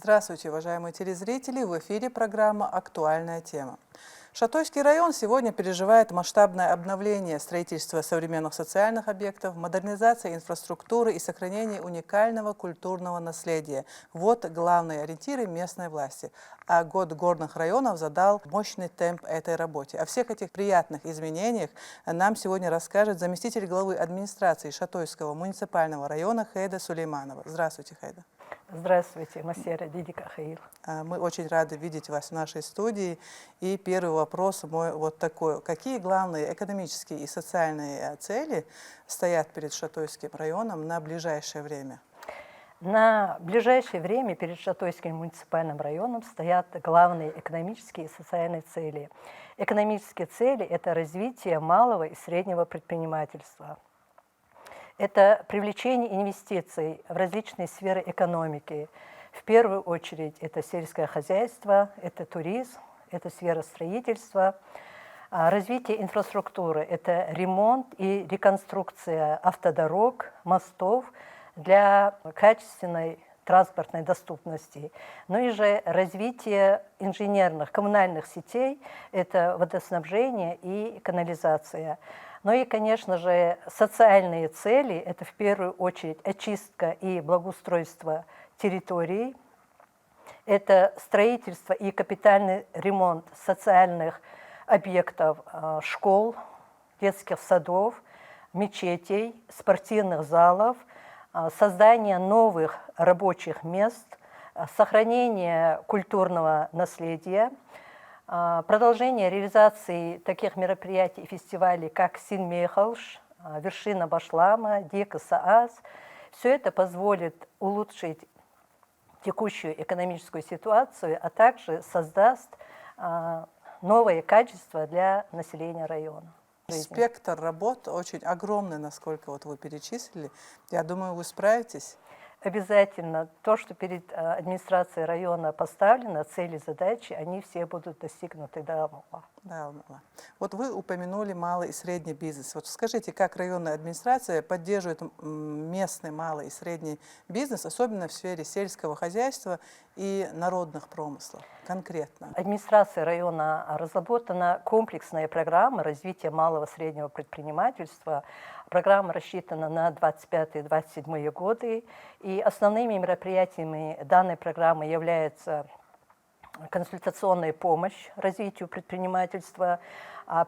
Здравствуйте, уважаемые телезрители! В эфире программа «Актуальная тема». Шатойский район сегодня переживает масштабное обновление, строительство современных социальных объектов, модернизация инфраструктуры и сохранение уникального культурного наследия. Вот главные ориентиры местной власти. А год горных районов задал мощный темп этой работе. О всех этих приятных изменениях нам сегодня расскажет заместитель главы администрации Шатойского муниципального района Хейда Сулейманова. Здравствуйте, Хейда. Здравствуйте, Масера Дидика Хаил. Мы очень рады видеть вас в нашей студии. И первый вопрос мой вот такой. Какие главные экономические и социальные цели стоят перед Шатойским районом на ближайшее время? На ближайшее время перед Шатойским муниципальным районом стоят главные экономические и социальные цели. Экономические цели – это развитие малого и среднего предпринимательства. Это привлечение инвестиций в различные сферы экономики. В первую очередь это сельское хозяйство, это туризм, это сфера строительства. Развитие инфраструктуры – это ремонт и реконструкция автодорог, мостов для качественной транспортной доступности. Ну и же развитие инженерных, коммунальных сетей – это водоснабжение и канализация. Ну и, конечно же, социальные цели – это в первую очередь очистка и благоустройство территорий, это строительство и капитальный ремонт социальных объектов, школ, детских садов, мечетей, спортивных залов, создание новых рабочих мест, сохранение культурного наследия, продолжение реализации таких мероприятий и фестивалей, как Синмехалш, вершина Башлама, Дика Саас. Все это позволит улучшить текущую экономическую ситуацию, а также создаст новые качества для населения района. Спектр работ очень огромный, насколько вот вы перечислили. Я думаю, вы справитесь. Обязательно то, что перед администрацией района поставлено, цели, задачи, они все будут достигнуты до Аллаха. Да, вот вы упомянули малый и средний бизнес. Вот скажите, как районная администрация поддерживает местный малый и средний бизнес, особенно в сфере сельского хозяйства и народных промыслов конкретно? Администрация района разработана комплексная программа развития малого и среднего предпринимательства. Программа рассчитана на 25-27 годы, и основными мероприятиями данной программы являются консультационная помощь развитию предпринимательства,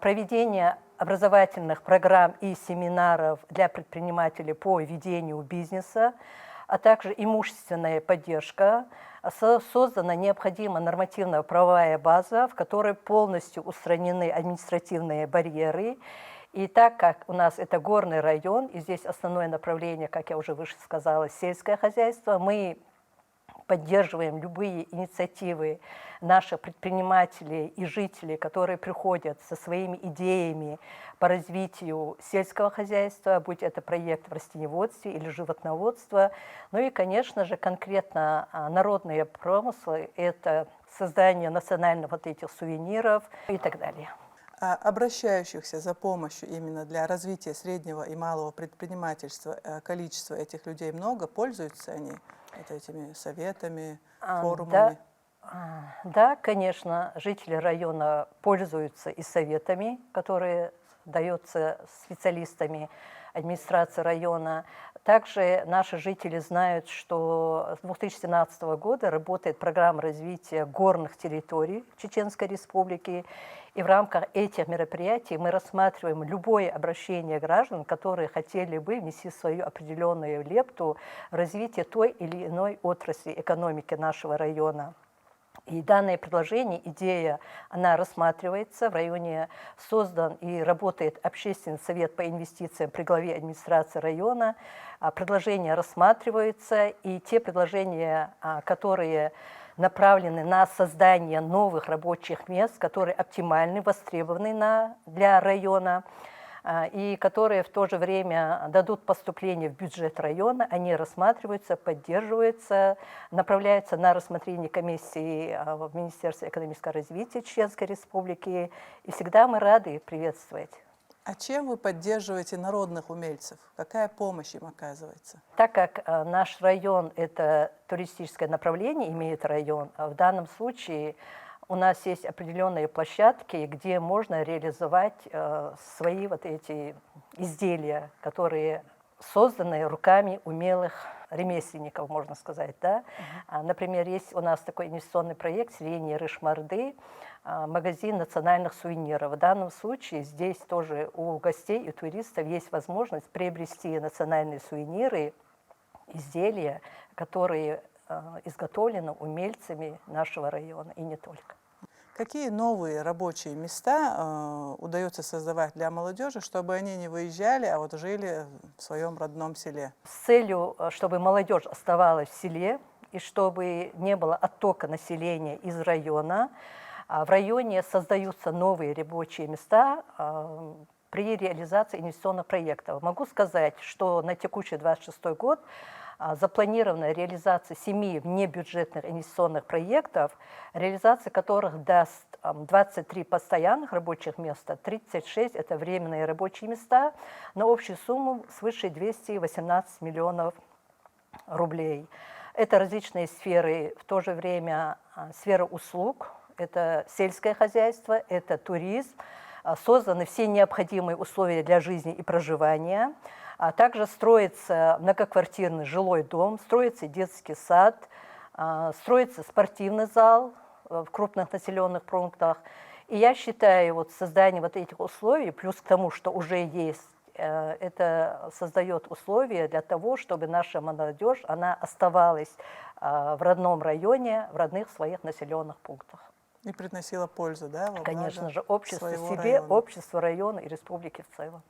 проведение образовательных программ и семинаров для предпринимателей по ведению бизнеса, а также имущественная поддержка. Создана необходимая нормативно-правовая база, в которой полностью устранены административные барьеры. И так как у нас это горный район, и здесь основное направление, как я уже выше сказала, сельское хозяйство, мы поддерживаем любые инициативы наших предпринимателей и жителей, которые приходят со своими идеями по развитию сельского хозяйства, будь это проект в растениеводстве или животноводстве. Ну и, конечно же, конкретно народные промыслы – это создание национальных вот этих сувениров и так далее. А обращающихся за помощью именно для развития среднего и малого предпринимательства количество этих людей много? Пользуются они этими советами, форумами? Да, конечно, жители района пользуются и советами, которые даются специалистами администрации района. Также наши жители знают, что с 2017 года работает программа развития горных территорий Чеченской Республики. И в рамках этих мероприятий мы рассматриваем любое обращение граждан, которые хотели бы внести свою определенную лепту в развитие той или иной отрасли экономики нашего района. И данное предложение, идея, она рассматривается. В районе создан и работает общественный совет по инвестициям при главе администрации района. Предложения рассматриваются, и те предложения, которые направлены на создание новых рабочих мест, которые оптимальны, востребованы для района, и которые в то же время дадут поступление в бюджет района, они рассматриваются, поддерживаются, направляются на рассмотрение комиссии в Министерстве экономического развития Чеченской Республики. И всегда мы рады приветствовать. А чем вы поддерживаете народных умельцев? Какая помощь им оказывается? Так как наш район – это туристическое направление, имеет район, в данном случае у нас есть определенные площадки, где можно реализовать свои вот эти изделия, которые созданы руками умелых ремесленников, можно сказать. Да? Например, есть у нас такой инвестиционный проект в селении Рыш-Марды, магазин национальных сувениров. В данном случае здесь тоже у гостей и туристов есть возможность приобрести национальные сувениры, изделия, которые изготовлены умельцами нашего района и не только. Какие новые рабочие места удается создавать для молодежи, чтобы они не выезжали, а вот жили в своем родном селе? С целью, чтобы молодежь оставалась в селе и чтобы не было оттока населения из района, в районе создаются новые рабочие места при реализации инвестиционных проектов. Могу сказать, что на текущий 2026 год запланирована реализация 7 внебюджетных инвестиционных проектов, реализация которых даст 23 постоянных рабочих места, 36 – это временные рабочие места, на общую сумму свыше 218 миллионов рублей. Это различные сферы, в то же время сфера услуг, это сельское хозяйство, это туризм, созданы все необходимые условия для жизни и проживания. Также строится многоквартирный жилой дом, строится детский сад, строится спортивный зал в крупных населенных пунктах. И я считаю, вот создание вот этих условий, плюс к тому, что уже есть, это создает условия для того, чтобы наша молодежь, она оставалась в родном районе, в родных своих населенных пунктах. И приносила пользу, да, во Конечно благо же, общество своего себе, района. общество района и республики в целом.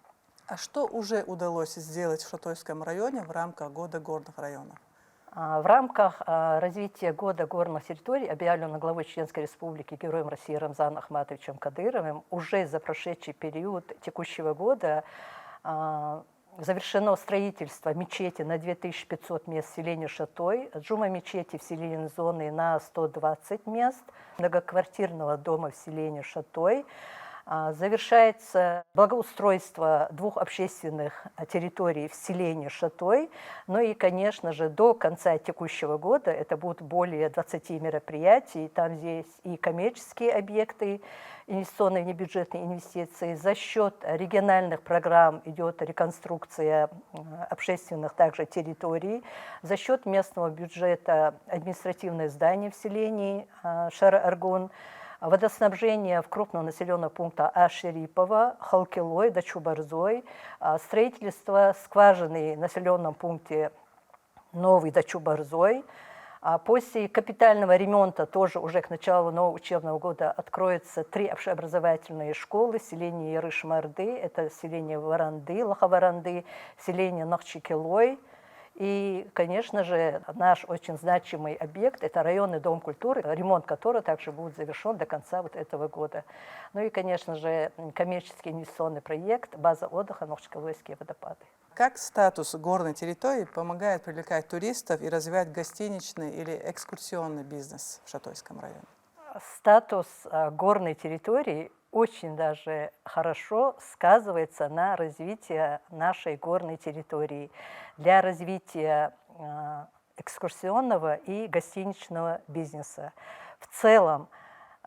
А что уже удалось сделать в Шатойском районе в рамках Года горных районов? В рамках развития Года горных территорий, объявленного главой Чеченской Республики Героем России Рамзаном Ахматовичем Кадыровым, уже за прошедший период текущего года завершено строительство мечети на 2500 мест в селении Шатой, джума мечети в селении Зоны на 120 мест, многоквартирного дома в селении Шатой. Завершается благоустройство 2 общественных территорий в селении Шатой. Ну и, конечно же, до конца текущего года это будут более 20 мероприятий. Там здесь и коммерческие объекты, инвестиционные внебюджетные инвестиции. За счет региональных программ идет реконструкция общественных также территорий. За счет местного бюджета административное здание в селении Шара-Аргун. Водоснабжение в крупном населенном пункте Аш-Шерипова, Халкилой, Дачу-Барзой, строительство скважины в населенном пункте Новый Дачу-Барзой. После капитального ремонта тоже уже к началу нового учебного года откроются 3 общеобразовательные школы в селении Ярыш-Марды, это селение Варанды, Лахаваранды, селение Нахчикилой. И, конечно же, наш очень значимый объект – это районный дом культуры, ремонт которого также будет завершен до конца вот этого года. Ну и, конечно же, коммерческий инвестиционный проект «База отдыха Нахчикилойские водопады». Как статус горной территории помогает привлекать туристов и развивать гостиничный или экскурсионный бизнес в Шатойском районе? Статус горной территории очень даже хорошо сказывается на развитии нашей горной территории, для развития экскурсионного и гостиничного бизнеса. В целом,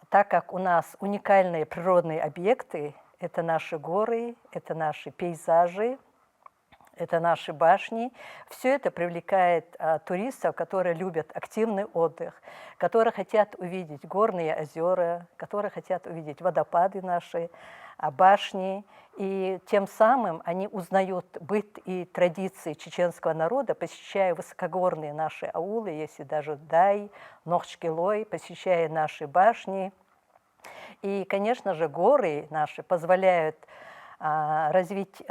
так как у нас уникальные природные объекты, это наши горы, это наши пейзажи, это наши башни. Все это привлекает туристов, которые любят активный отдых, которые хотят увидеть горные озера, которые хотят увидеть водопады наши, башни. И тем самым они узнают быт и традиции чеченского народа, посещая высокогорные наши аулы, если даже Дай, Нохчкилой, посещая наши башни. И, конечно же, горы наши позволяют развить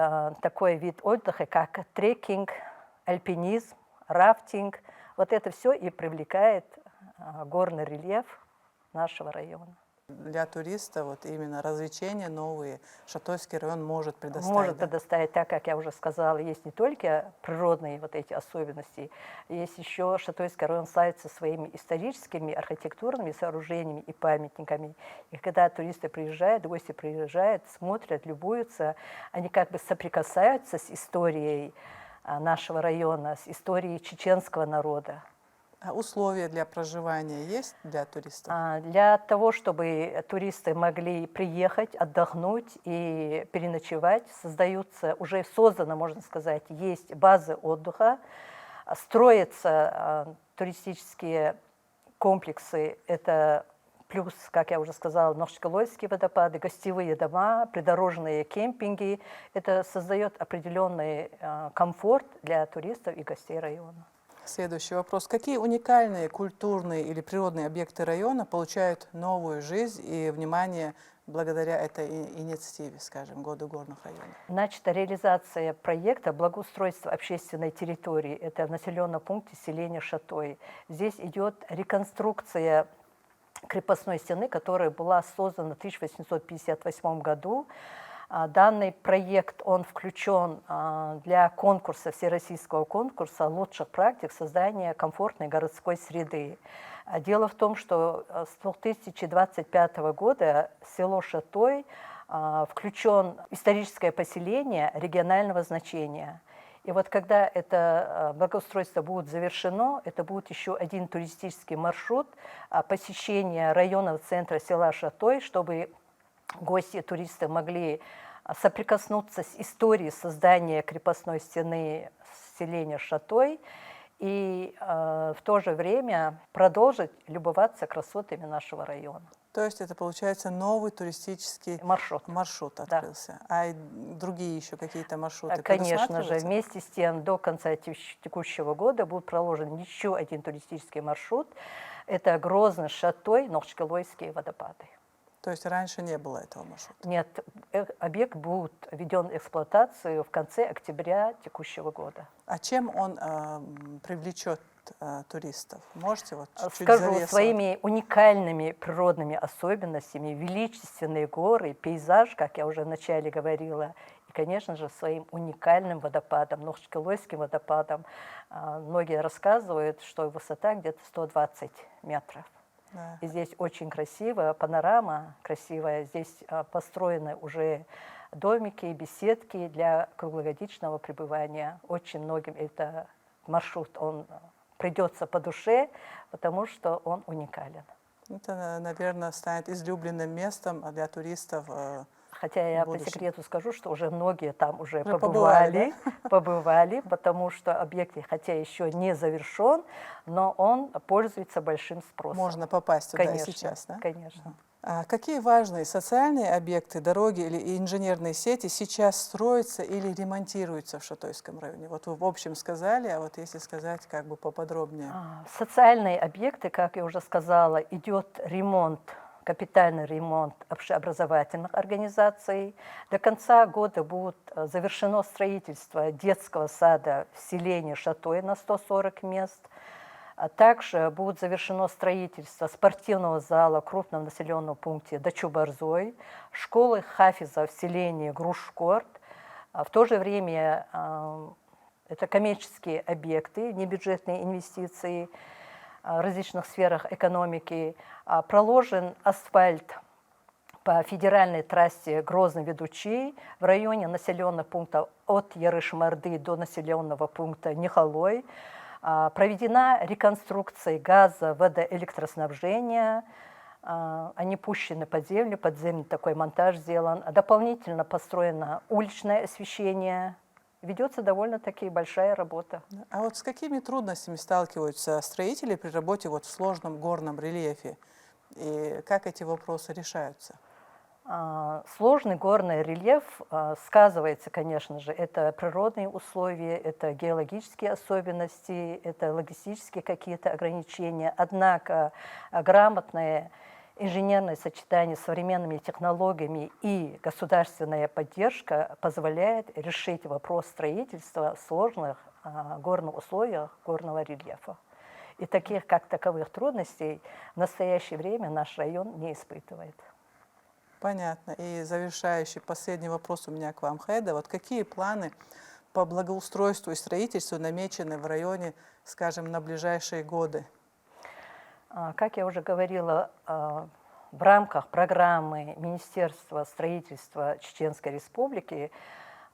такой вид отдыха, как трекинг, альпинизм, рафтинг. Вот это все и привлекает горный рельеф нашего района. Для туриста вот именно развлечения новые Шатойский район может предоставить. Может Да? предоставить, так как я уже сказала, есть не только природные вот эти особенности, есть еще Шатойский район славится своими историческими архитектурными сооружениями и памятниками. И когда туристы приезжают, гости приезжают, смотрят, любуются, они как бы соприкасаются с историей нашего района, с историей чеченского народа. А условия для проживания есть для туристов? Для того, чтобы туристы могли приехать, отдохнуть и переночевать, создаются, уже создано, можно сказать, есть базы отдыха, строятся туристические комплексы, это плюс, как я уже сказала, Нохчкалойские водопады, гостевые дома, придорожные кемпинги. Это создает определенный комфорт для туристов и гостей района. Следующий вопрос. Какие уникальные культурные или природные объекты района получают новую жизнь и внимание благодаря этой инициативе, скажем, Году горных районов? Начата реализация проекта благоустройства общественной территории. Это в населенном пункте селения Шатой. Здесь идет реконструкция крепостной стены, которая была создана в 1858 году. Данный проект, он включен для конкурса, всероссийского конкурса лучших практик создания комфортной городской среды. Дело в том, что с 2025 года село Шатой включен в историческое поселение регионального значения. И вот когда это благоустройство будет завершено, это будет еще один туристический маршрут посещения районного центра села Шатой, чтобы гости и туристы могли соприкоснуться с историей создания крепостной стены селения Шатой и в то же время продолжить любоваться красотами нашего района. То есть это получается новый туристический маршрут открылся. Да. А и другие еще какие-то маршруты Конечно же, вместе с тем до конца текущего года будет проложен еще один туристический маршрут. Это Грозный, Шатой, Нохчкалойские водопады. То есть раньше не было этого маршрута? Нет, объект будет введен в эксплуатацию в конце октября текущего года. А чем он привлечет туристов? Можете вот чуть-чуть Скажу, своими уникальными природными особенностями, величественные горы, пейзаж, как я уже вначале говорила, и, конечно же, своим уникальным водопадом, Нохчкалойским водопадом. Многие рассказывают, что высота где-то 120 метров. Да. И здесь очень красиво, панорама красивая. Здесь построены уже домики, беседки для круглогодичного пребывания. Очень многим это маршрут, он придется по душе, потому что он уникален. Это, наверное, станет излюбленным местом для туристов. Хотя я по секрету скажу, что уже многие там уже побывали, потому что объект, хотя еще не завершен, но он пользуется большим спросом. Можно попасть туда и сейчас, да? Конечно. А какие важные социальные объекты, дороги или инженерные сети сейчас строятся или ремонтируются в Шатойском районе? Вот вы в общем сказали, а вот если сказать как бы поподробнее. Социальные объекты, как я уже сказала, идет ремонт, капитальный ремонт общеобразовательных организаций. До конца года будет завершено строительство детского сада в селении Шатой на 140 мест. Также будет завершено строительство спортивного зала в крупном населенном пункте Дачу-Борзой, школы хафиза в селении Грушкорт. В то же время это коммерческие объекты, небюджетные инвестиции в различных сферах экономики. Проложен асфальт по федеральной трассе Грозный-Ведучий в районе населенных пунктов от Ярыш-Марды до населенного пункта Нихолой. Проведена реконструкция газа, водоэлектроснабжения. Они пущены под землю, подземный такой монтаж сделан. Дополнительно построено уличное освещение. Ведется довольно-таки большая работа. А вот с какими трудностями сталкиваются строители при работе вот в сложном горном рельефе? И как эти вопросы решаются? Сложный горный рельеф сказывается, конечно же, это природные условия, это геологические особенности, это логистические какие-то ограничения. Однако грамотное инженерное сочетание с современными технологиями и государственная поддержка позволяет решить вопрос строительства в сложных горных условиях горного рельефа. И таких, как таковых, трудностей в настоящее время наш район не испытывает. Понятно. И завершающий, последний вопрос у меня к вам, Хеда. Вот какие планы по благоустройству и строительству намечены в районе, скажем, на ближайшие годы? Как я уже говорила, в рамках программы Министерства строительства Чеченской Республики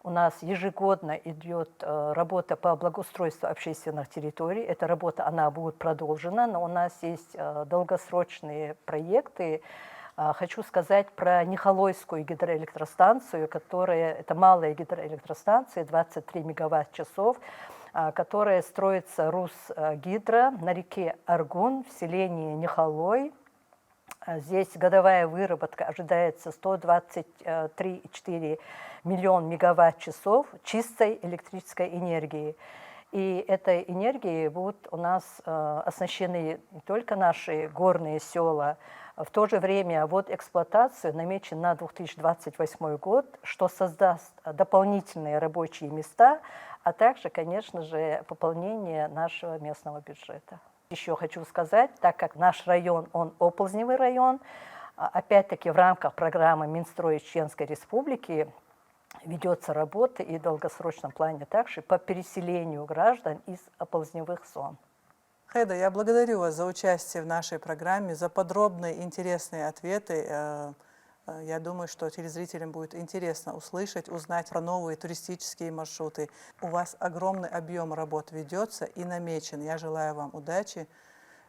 у нас ежегодно идет работа по благоустройству общественных территорий. Эта работа, она будет продолжена, но у нас есть долгосрочные проекты. Хочу сказать про Нихолойскую гидроэлектростанцию, которая, это малая гидроэлектростанция, 23 мегаватт-часов, которая строится Русгидро на реке Аргун в селении Нихолой. Здесь годовая выработка ожидается 123,4 миллиона мегаватт-часов чистой электрической энергии. И этой энергией будут у нас оснащены не только наши горные села. В то же время вот эксплуатацию намечен на 2028 год, что создаст дополнительные рабочие места, а также, конечно же, пополнение нашего местного бюджета. Еще хочу сказать, так как наш район, он оползневый район, опять-таки в рамках программы Минстроя Чеченской Республики ведется работа и в долгосрочном плане также по переселению граждан из оползневых зон. Хеда, я благодарю вас за участие в нашей программе, за подробные интересные ответы. Я думаю, что телезрителям будет интересно услышать, узнать про новые туристические маршруты. У вас огромный объем работ ведется и намечен. Я желаю вам удачи.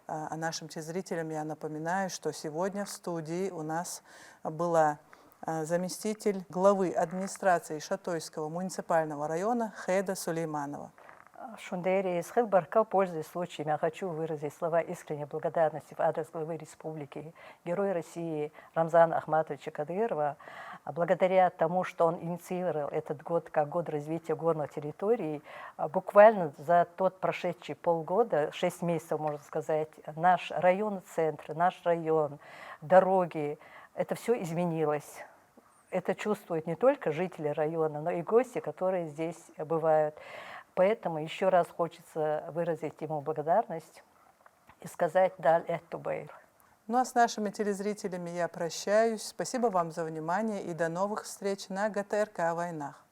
А нашим телезрителям я напоминаю, что сегодня в студии у нас была заместитель главы администрации Шатойского муниципального района Хеда Сулейманова. Шундери, из Хедбарка, пользуясь случаем, я хочу выразить слова искренней благодарности в адрес главы республики, героя России Рамзана Ахматовича Кадырова. Благодаря тому, что он инициировал этот год как год развития горных территорий, буквально за тот прошедший полгода, 6 месяцев, можно сказать, наш район-центр, наш район, дороги, это все изменилось. Это чувствуют не только жители района, но и гости, которые здесь бывают. Поэтому еще раз хочется выразить ему благодарность и сказать «Даль Эттубейр». Ну а с нашими телезрителями я прощаюсь. Спасибо вам за внимание и до новых встреч на ГТРК «Войнах».